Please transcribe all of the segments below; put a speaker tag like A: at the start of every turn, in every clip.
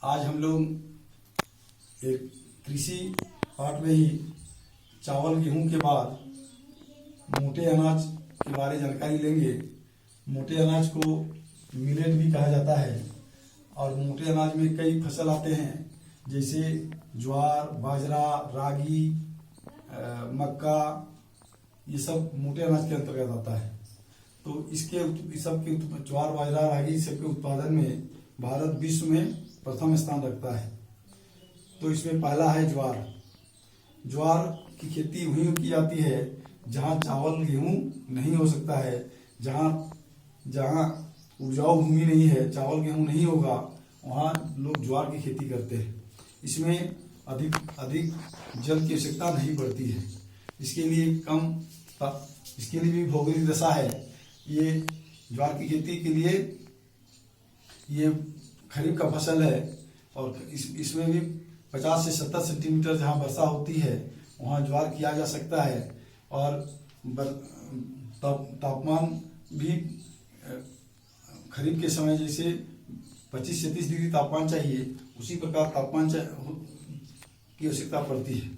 A: आज हम लोग एक कृषि पाठ में ही चावल गेहूं के बाद मोटे अनाज के बारे में जानकारी लेंगे। मोटे अनाज को मिलेट भी कहा जाता है और मोटे अनाज में कई फसल आते हैं जैसे ज्वार, बाजरा, रागी, मक्का, ये सब मोटे अनाज के अंतर्गत आता है। तो इसके सबके ज्वार, बाजरा, रागी सबके उत्पादन में भारत विश्व में प्रथम स्थान रखता है। तो इसमें पहला है ज्वार। ज्वार की खेती वहीं की जाती है जहां चावल गेहूं नहीं हो सकता है, जहां उपजाऊ भूमि नहीं है, चावल गेहूं नहीं होगा, वहां लोग ज्वार की खेती करते हैं। इसमें अधिक जल की आवश्यकता नहीं पड़ती है। इसके लिए भी भौगोलिक दशा है। ये ज्वार की खेती के लिए ये खरीफ का फसल है और इसमें भी 50 से 70 सेंटीमीटर जहाँ वर्षा होती है वहाँ ज्वार किया जा सकता है। और तापमान भी खरीफ के समय जैसे 25 से 30 डिग्री तापमान चाहिए, उसी प्रकार तापमान की आवश्यकता पड़ती है।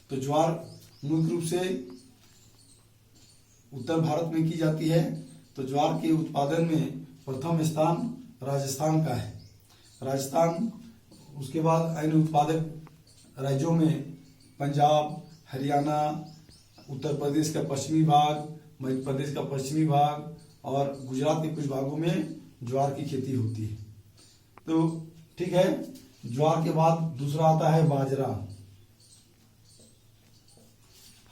A: तो ज्वार मुख्य रूप से उत्तर भारत में की जाती है। तो ज्वार के उत्पादन में प्रथम स्थान राजस्थान का है। राजस्थान, उसके बाद अन्य उत्पादक राज्यों में पंजाब, हरियाणा, उत्तर प्रदेश का पश्चिमी भाग, मध्य प्रदेश का पश्चिमी भाग और गुजरात के कुछ भागों में ज्वार की खेती होती है। तो ठीक है, ज्वार के बाद दूसरा आता है बाजरा।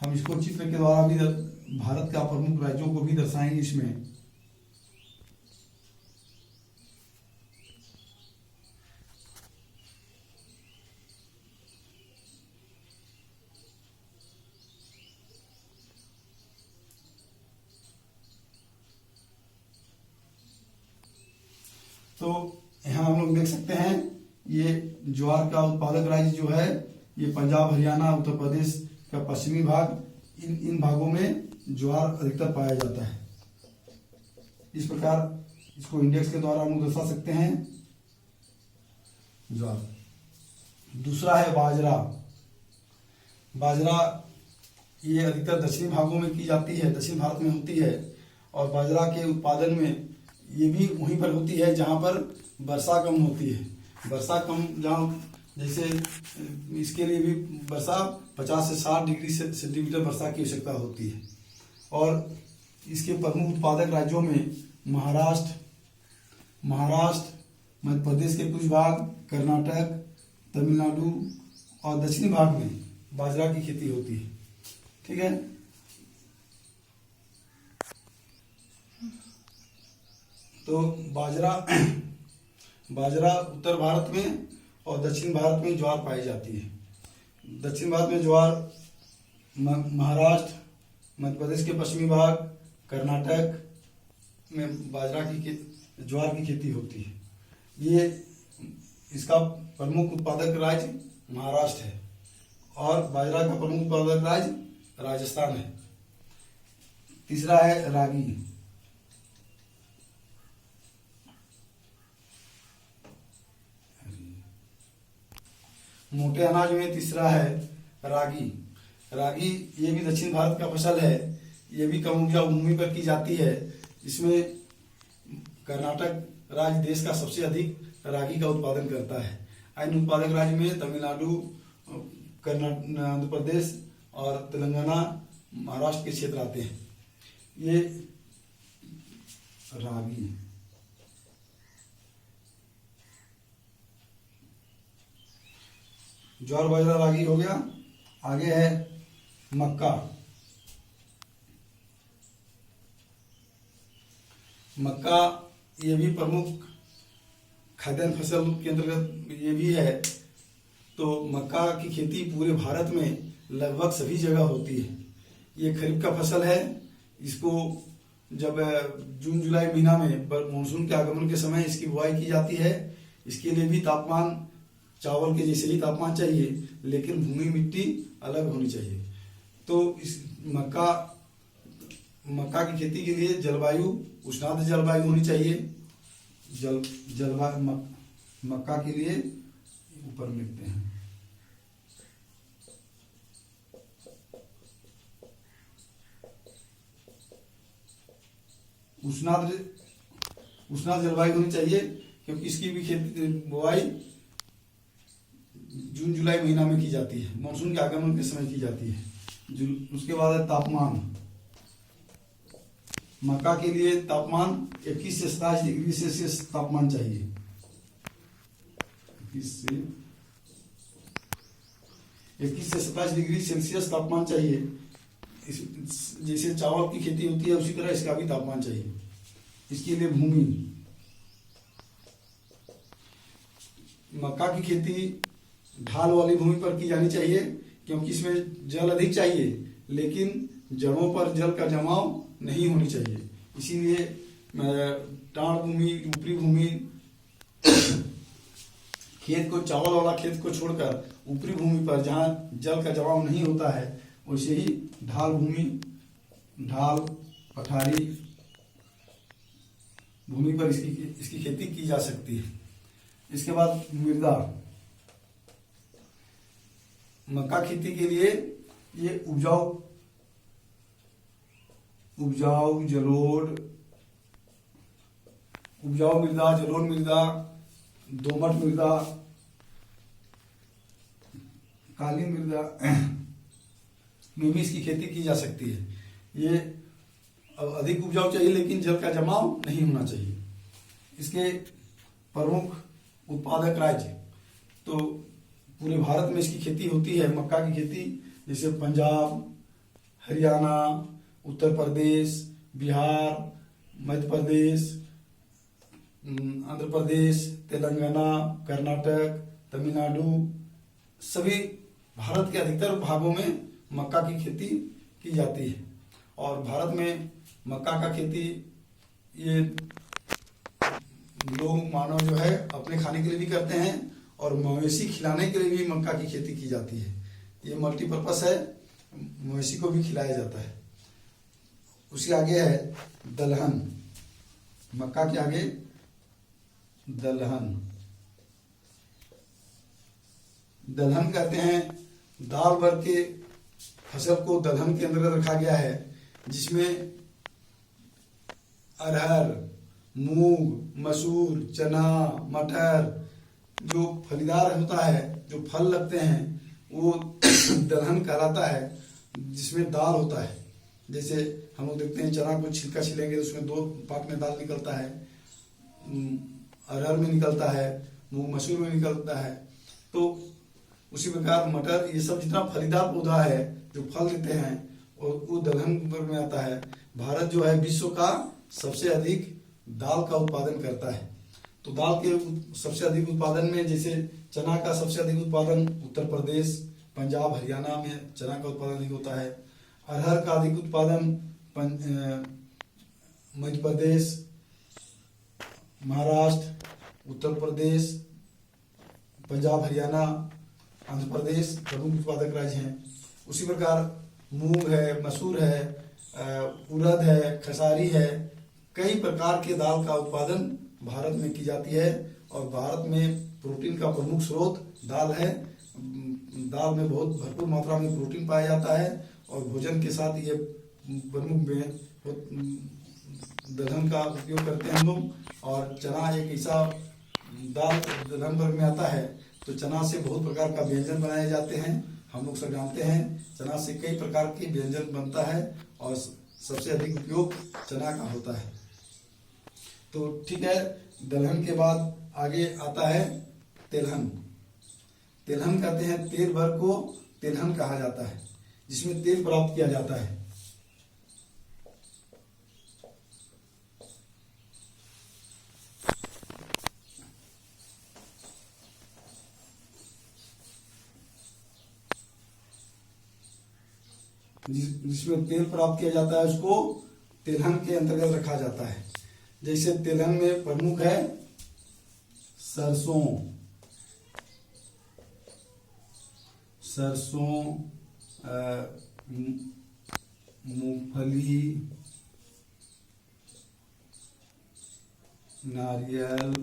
A: हम इसको चित्र के द्वारा भी भारत का प्रमुख राज्यों को भी दर्शाएंगे इसमें। तो यहाँ हम लोग देख सकते हैं ये ज्वार का उत्पादक राज्य जो है ये पंजाब, हरियाणा, उत्तर प्रदेश का पश्चिमी भाग, इन भागों में ज्वार अधिकतर पाया जाता है। इस प्रकार इसको इंडेक्स के द्वारा हम लोग दर्शा सकते हैं ज्वार। दूसरा है बाजरा। बाजरा ये अधिकतर दक्षिणी भागों में की जाती है, दक्षिण भारत में होती है। और बाजरा के उत्पादन में ये भी वहीं पर होती है जहाँ पर वर्षा कम होती है। वर्षा कम जहाँ, जैसे इसके लिए भी वर्षा 50 से 60 डिग्री सेंटीमीटर वर्षा की आवश्यकता होती है। और इसके प्रमुख उत्पादक राज्यों में महाराष्ट्र, मध्य प्रदेश के कुछ भाग, कर्नाटक, तमिलनाडु और दक्षिणी भाग में बाजरा की खेती होती है। ठीक है। तो बाजरा उत्तर भारत में और दक्षिण भारत में ज्वार पाई जाती है। दक्षिण भारत में ज्वार महाराष्ट्र, मध्य प्रदेश के पश्चिमी भाग, कर्नाटक में ज्वार की खेती होती है। ये इसका प्रमुख उत्पादक राज्य महाराष्ट्र है और बाजरा का प्रमुख उत्पादक राज्य राजस्थान है। तीसरा है रागी। मोटे अनाज में तीसरा है रागी। रागी ये भी दक्षिण भारत का फसल है। ये भी कम उपजाऊ भूमि पर की जाती है। इसमें कर्नाटक राज्य देश का सबसे अधिक रागी का उत्पादन करता है। अन्य उत्पादक राज्य में तमिलनाडु, आंध्र प्रदेश और तेलंगाना, महाराष्ट्र के क्षेत्र आते हैं। ये रागी। ज्वार, बाजरा, रागी हो गया। आगे है मक्का। मक्का ये भी प्रमुख खाद्यान्न फसल के अंतर्गत ये भी है। तो मक्का की खेती पूरे भारत में लगभग सभी जगह होती है। ये खरीफ का फसल है। इसको जब जून जुलाई महीना में मानसून के आगमन के समय इसकी बुआई की जाती है। इसके लिए भी तापमान चावल के जैसे ही तापमान चाहिए, लेकिन भूमि मिट्टी अलग होनी चाहिए। तो इस मक्का की खेती के लिए जलवायु उष्णार्द्र जलवायु होनी चाहिए। मक्का के लिए ऊपर लिखते हैं। उष्णार्द्र जलवायु होनी चाहिए, क्योंकि इसकी भी खेती बुआई जून जुलाई महीना में की जाती है, मानसून के आगमन के समय की जाती है। उसके बाद है तापमान। मक्का के लिए तापमान 21 से 27 डिग्री सेल्सियस तापमान चाहिए। 21 से 27 डिग्री सेल्सियस तापमान चाहिए। जैसे चावल की खेती होती है उसी तरह इसका भी तापमान चाहिए। इसके लिए भूमि, मक्का की खेती ढाल वाली भूमि पर की जानी चाहिए, क्योंकि इसमें जल अधिक चाहिए, लेकिन जड़ों पर जल का जमाव नहीं होनी चाहिए। इसीलिए टाण भूमि, ऊपरी भूमि, खेत को, चावल वाला खेत को छोड़कर ऊपरी भूमि पर जहाँ जल का जमाव नहीं होता है, वैसे ही ढाल भूमि, ढाल पठारी भूमि पर इसकी खेती की जा सकती है। इसके बाद मृदा, मक्का खेती के लिए ये उपजाऊ मृदा, जलोढ़ मृदा, दोमट मृदा, काली मृदा में भी इसकी खेती की जा सकती है। ये अधिक उपजाऊ चाहिए, लेकिन जल का जमाव नहीं होना चाहिए। इसके प्रमुख उत्पादक राज्य, तो पूरे भारत में इसकी खेती होती है, मक्का की खेती, जैसे पंजाब, हरियाणा, उत्तर प्रदेश, बिहार, मध्य प्रदेश, आंध्र प्रदेश, तेलंगाना, कर्नाटक, तमिलनाडु, सभी भारत के अधिकतर भागों में मक्का की खेती की जाती है। और भारत में मक्का का खेती ये लोग, मानव जो है, अपने खाने के लिए भी करते हैं और मवेशी खिलाने के लिए भी मक्का की खेती की जाती है। ये मल्टीपर्पस है, मवेशी को भी खिलाया जाता है। उसके आगे है दलहन, मक्का के आगे दलहन। दलहन कहते हैं दाल वर्ग के फसल को दलहन के अंतर्गत रखा गया है, जिसमें अरहर, मूंग, मसूर, चना, मटर, जो फलीदार होता है, जो फल लगते हैं, वो दलहन कहलाता है, जिसमें दाल होता है। जैसे हम लोग देखते हैं चना को छिलका छिलेंगे तो उसमें 2 पार्ट में दाल निकलता है, अरहर में निकलता है, मूंग मसूर में निकलता है। तो उसी प्रकार मटर, ये सब जितना फलीदार पौधा है जो फल देते हैं, और वो दलहन वर्ग में आता है। भारत जो है विश्व का सबसे अधिक दाल का उत्पादन करता है। तो दाल के सबसे अधिक उत्पादन में, जैसे चना का सबसे अधिक उत्पादन उत्तर प्रदेश, पंजाब, हरियाणा में चना का उत्पादन अधिक होता है। अरहर का अधिक उत्पादन मध्य प्रदेश, महाराष्ट्र, उत्तर प्रदेश, पंजाब, हरियाणा, आंध्र प्रदेश प्रमुख उत्पादक राज्य हैं। उसी प्रकार मूंग है, मसूर है, उड़द है, खेसारी है, कई प्रकार के दाल का उत्पादन भारत में की जाती है। और भारत में प्रोटीन का प्रमुख स्रोत दाल है। दाल में बहुत भरपूर मात्रा में प्रोटीन पाया जाता है, और भोजन के साथ ये प्रमुख दलहन का उपयोग करते हैं हम लोग। और चना एक ऐसा दाल दलहन वर्ग में आता है, तो चना से बहुत प्रकार का व्यंजन बनाए जाते हैं। हम लोग सब जानते हैं चना से कई प्रकार के व्यंजन बनता है, और सबसे अधिक उपयोग चना का होता है। तो ठीक है, दलहन के बाद आगे आता है तेलहन। तेलहन कहते हैं तेल वर्ग को तेलहन कहा जाता है, जिसमें तेल प्राप्त किया जाता है। जिसमें तेल प्राप्त किया जाता है, उसको तेलहन के अंतर्गत रखा जाता है। जैसे तेलहन में प्रमुख है सरसों, मूंगफली, नारियल,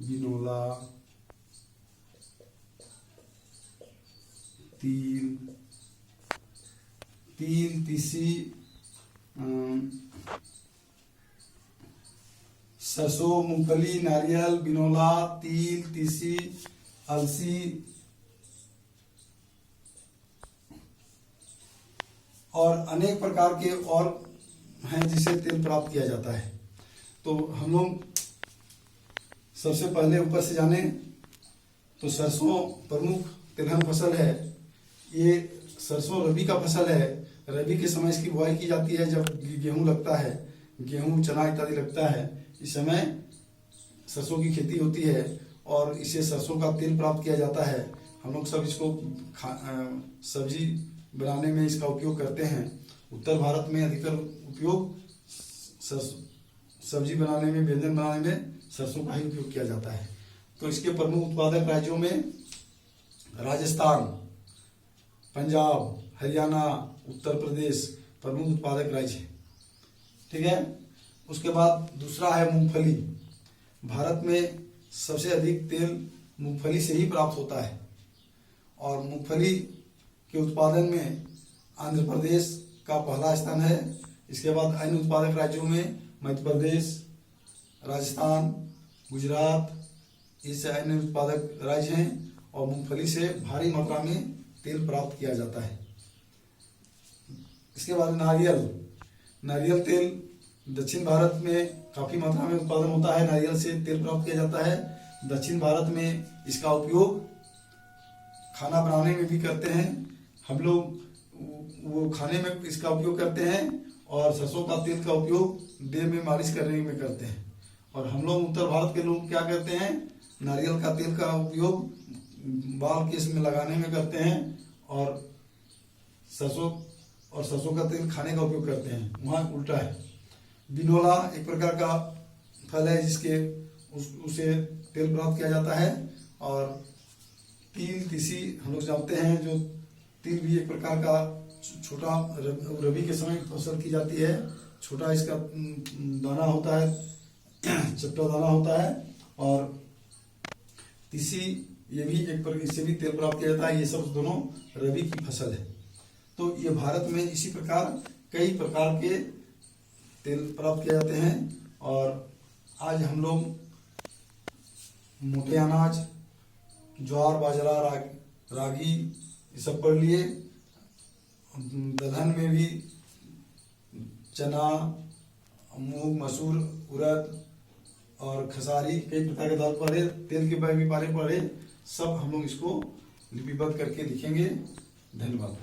A: बिनोला, तिल, तीसी, सरसों, मूंगफली, नारियल, बिनोला, तिल, तीसी, अलसी और अनेक प्रकार के और हैं जिसे तेल प्राप्त किया जाता है। तो हम लोग सबसे पहले ऊपर से जाने तो सरसों प्रमुख तिलहन फसल है। ये सरसों रबी का फसल है। रबी के समय इसकी बुआई की जाती है जब गेहूं लगता है, गेहूं चना इत्यादि लगता है, इस समय सरसों की खेती होती है और इसे सरसों का तेल प्राप्त किया जाता है। हम लोग सब इसको सब्जी बनाने में इसका उपयोग करते हैं। उत्तर भारत में अधिकतर उपयोग सब्जी बनाने में, व्यंजन बनाने में सरसों का ही उपयोग किया जाता है। तो इसके प्रमुख उत्पादक राज्यों में राजस्थान, पंजाब, हरियाणा, उत्तर प्रदेश प्रमुख उत्पादक राज्य है। ठीक है। उसके बाद दूसरा है मूंगफली। भारत में सबसे अधिक तेल मूंगफली से ही प्राप्त होता है और मूंगफली के उत्पादन में आंध्र प्रदेश का पहला स्थान है। इसके बाद अन्य उत्पादक राज्यों में मध्य प्रदेश, राजस्थान, गुजरात, ये अन्य उत्पादक राज्य हैं और मूंगफली से भारी मात्रा में तेल प्राप्त किया जाता है। इसके बाद नारियल तेल दक्षिण भारत में काफी मात्रा में उत्पादन होता है। नारियल से तेल प्राप्त किया जाता है। दक्षिण भारत में इसका उपयोग खाना बनाने में भी करते हैं। हम लोग वो खाने में इसका उपयोग करते हैं और सरसों का तेल का उपयोग देह में मालिश करने में करते हैं। और हम लोग उत्तर भारत के लोग क्या करते हैं, नारियल का तेल का उपयोग बाल केस में लगाने में करते हैं और सरसों का तेल खाने का उपयोग करते हैं। वहाँ उल्टा है। बिनोला एक प्रकार का फल है जिसके उसे तेल प्राप्त किया जाता है। और तिल, तीसी हम लोग जानते हैं, जो तिल भी एक प्रकार का छोटा रबी के समय फसल की जाती है। छोटा इसका दाना होता है, चपटा दाना होता है। और तीसी ये भी इससे भी तेल प्राप्त किया जाता है। ये सब दोनों रबी की फसल है। तो ये भारत में इसी प्रकार कई प्रकार के तेल प्राप्त किए जाते हैं। और आज हम लोग मोटे अनाज, ज्वार, बाजरा, रागी ये सब पढ़ लिए। दलहन में भी चना, मूंग, मसूर, उड़द और खसारी कई प्रकार के दाल पढ़े। तेल के बारे में पढ़े। सब हम लोग इसको लिपिबद्ध करके लिखेंगे। धन्यवाद।